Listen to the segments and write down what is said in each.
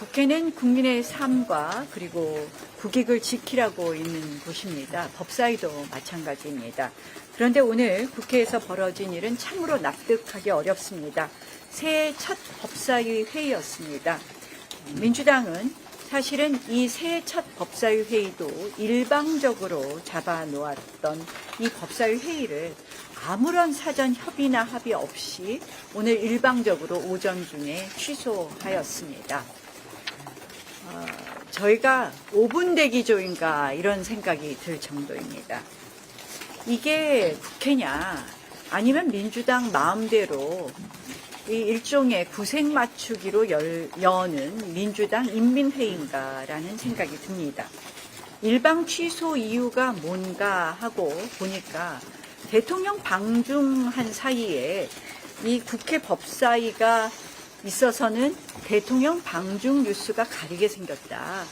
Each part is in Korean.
국회는 국민의 삶과 그리고 국익을 지키라고 있는 곳입니다. 법사위도 마찬가지입니다. 그런데 오늘 국회에서 벌어진 일은 참으로 납득하기 어렵습니다. 새해 첫 법사위 회의였습니다. 민주당은 사실은 이 새해 첫 법사위 회의도 일방적으로 잡아놓았던 이 법사위 회의를 아무런 사전 협의나 합의 없이 오늘 일방적으로 오전 중에 취소하였습니다. 저희가 5분 대기조인가 이런 생각이 들 정도입니다. 이게 국회냐 아니면 민주당 마음대로 이 일종의 구색 맞추기로 여는 민주당 인민회의인가라는 생각이 듭니다. 일방 취소 이유가 뭔가 하고 보니까 대통령 방중한 사이에 이 국회 법사위가 있어서는 대통령 방중 뉴스가 가리게 생겼다.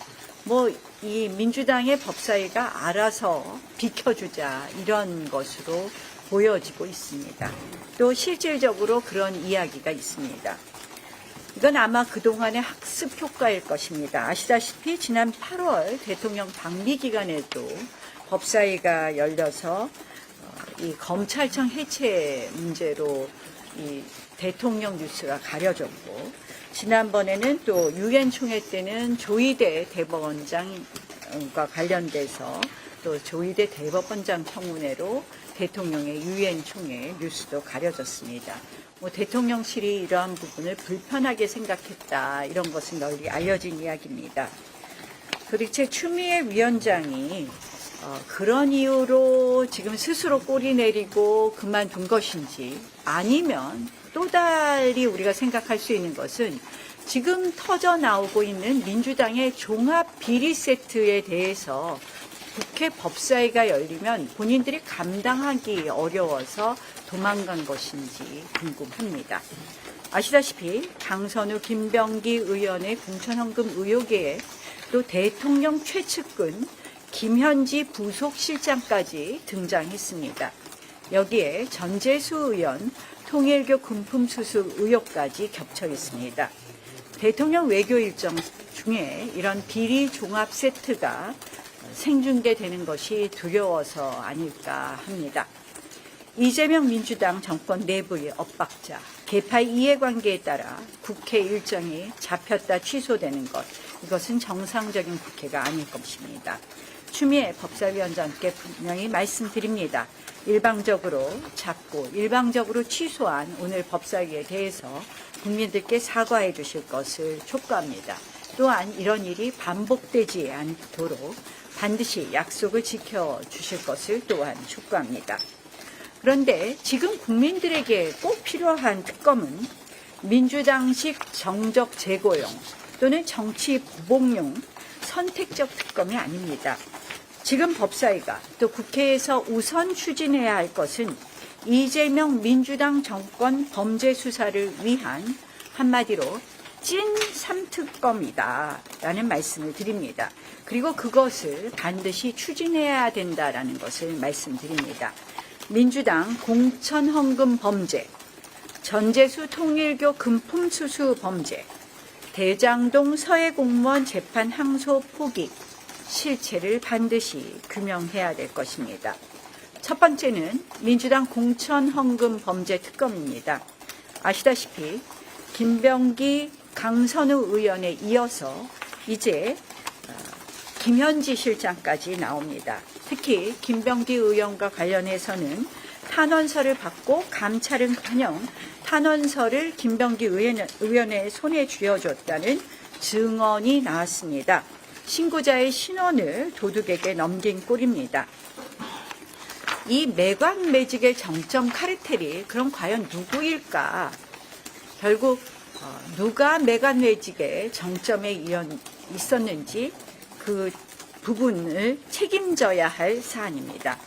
이 민주당의 법사위가 알아서 비켜주자 이런 것으로 보여지고 있습니다. 또 실질적으로 그런 이야기가 있습니다. 이건 아마 그동안의 학습 효과일 것입니다. 아시다시피 지난 8월 대통령 방미 기간에도 법사위가 열려서 이 검찰청 해체 문제로 이 대통령 뉴스가 가려졌고, 지난번에는 또 유엔 총회 때는 조희대 대법원장과 관련돼서 또 조희대 대법원장 청문회로 대통령의 유엔 총회 뉴스도 가려졌습니다. 대통령실이 이러한 부분을 불편하게 생각했다, 이런 것은 널리 알려진 이야기입니다. 도대체 추미애 위원장이 그런 이유로 지금 스스로 꼬리 내리고 그만둔 것인지, 아니면 또 달리 우리가 생각할 수 있는 것은 지금 터져 나오고 있는 민주당의 종합 비리 세트에 대해서 국회 법사위가 열리면 본인들이 감당하기 어려워서 도망간 것인지 궁금합니다. 아시다시피 강선우 김병기 의원의 공천헌금 의혹에 또 대통령 최측근 김현지 부속실장까지 등장했습니다. 여기에 전재수 의원 통일교 금품수수 의혹까지 겹쳐 있습니다. 대통령 외교 일정 중에 이런 비리 종합 세트가 생중계되는 것이 두려워서 아닐까 합니다. 이재명 민주당 정권 내부의 엇박자, 개파의 이해관계에 따라 국회 일정이 잡혔다 취소되는 것, 이것은 정상적인 국회가 아닐 것입니다. 추미애 법사위원장께 분명히 말씀드립니다. 일방적으로 잡고 일방적으로 취소한 오늘 법사위에 대해서 국민들께 사과해 주실 것을 촉구합니다. 또한 이런 일이 반복되지 않도록 반드시 약속을 지켜주실 것을 또한 촉구합니다. 그런데 지금 국민들에게 꼭 필요한 특검은 민주당식 정적 제고용 또는 정치 보복용 선택적 특검이 아닙니다. 지금 법사위가 또 국회에서 우선 추진해야 할 것은 이재명 민주당 정권 범죄 수사를 위한 한마디로 찐 3특검이다라는 말씀을 드립니다. 그리고 그것을 반드시 추진해야 된다라는 것을 말씀드립니다. 민주당 공천헌금 범죄, 전재수 통일교 금품수수 범죄, 대장동 서해공무원 재판 항소 포기, 실체를 반드시 규명해야 될 것입니다. 첫 번째는 민주당 공천헌금 범죄 특검입니다. 아시다시피 김병기, 강선우 의원에 이어서 이제 김현지 실장까지 나옵니다. 특히 김병기 의원과 관련해서는 탄원서를 받고 감찰은커녕 탄원서를 김병기 의원의 손에 쥐어줬다는 증언이 나왔습니다. 신고자의 신원을 도둑에게 넘긴 꼴입니다. 이 매관매직의 정점 카르텔이 그럼 과연 누구일까? 결국 누가 매관매직의 정점에 있었는지 그 부분을 책임져야 할 사안입니다.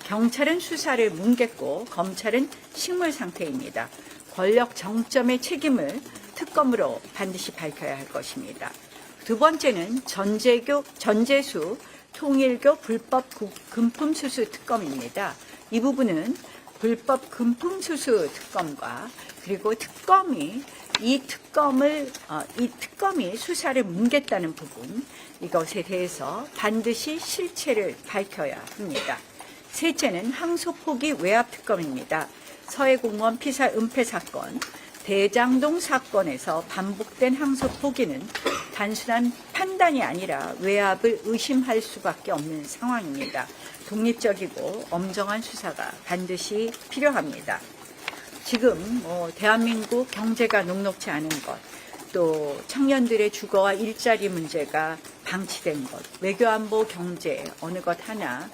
경찰은 수사를 뭉갰고 검찰은 식물 상태입니다. 권력 정점의 책임을 특검으로 반드시 밝혀야 할 것입니다. 두 번째는 전재수 통일교 불법 금품수수 특검입니다. 이 부분은 불법 금품수수 특검과 그리고 특검이 이 특검이 수사를 뭉갰다는 부분, 이것에 대해서 반드시 실체를 밝혀야 합니다. 셋째는 항소포기 외압특검입니다. 서해공무원 피살 은폐 사건, 대장동 사건에서 반복된 항소포기는 단순한 판단이 아니라 외압을 의심할 수밖에 없는 상황입니다. 독립적이고 엄정한 수사가 반드시 필요합니다. 지금 대한민국 경제가 녹록지 않은 것, 또 청년들의 주거와 일자리 문제가 방치된 것, 외교안보 경제 어느 것 하나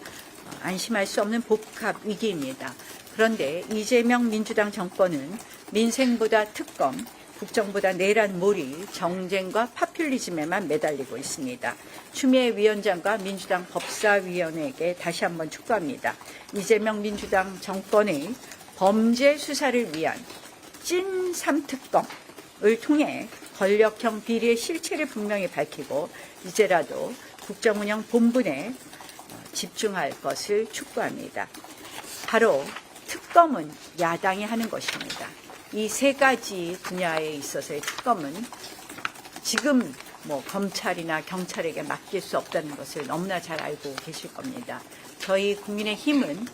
안심할 수 없는 복합 위기입니다. 그런데 이재명 민주당 정권은 민생보다 특검, 국정보다 내란몰이, 정쟁과 파퓰리즘에만 매달리고 있습니다. 추미애 위원장과 민주당 법사위원회에게 다시 한번 촉구합니다. 이재명 민주당 정권의 범죄 수사를 위한 찐 3특검을 통해 권력형 비리의 실체를 분명히 밝히고 이제라도 국정운영 본분에 집중할 것을 촉구합니다. 바로 특검은 야당이 하는 것입니다. 이 세 가지 분야에 있어서의 특검은 지금 검찰이나 경찰에게 맡길 수 없다는 것을 너무나 잘 알고 계실 겁니다. 저희 국민의힘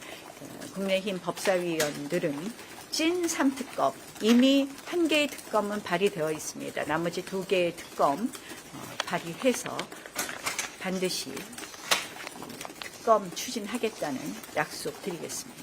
법사위원들은 찐 3특검, 이미 1개의 특검은 발의되어 있습니다. 나머지 2개의 특검 발의해서 반드시 특검 추진하겠다는 약속 드리겠습니다.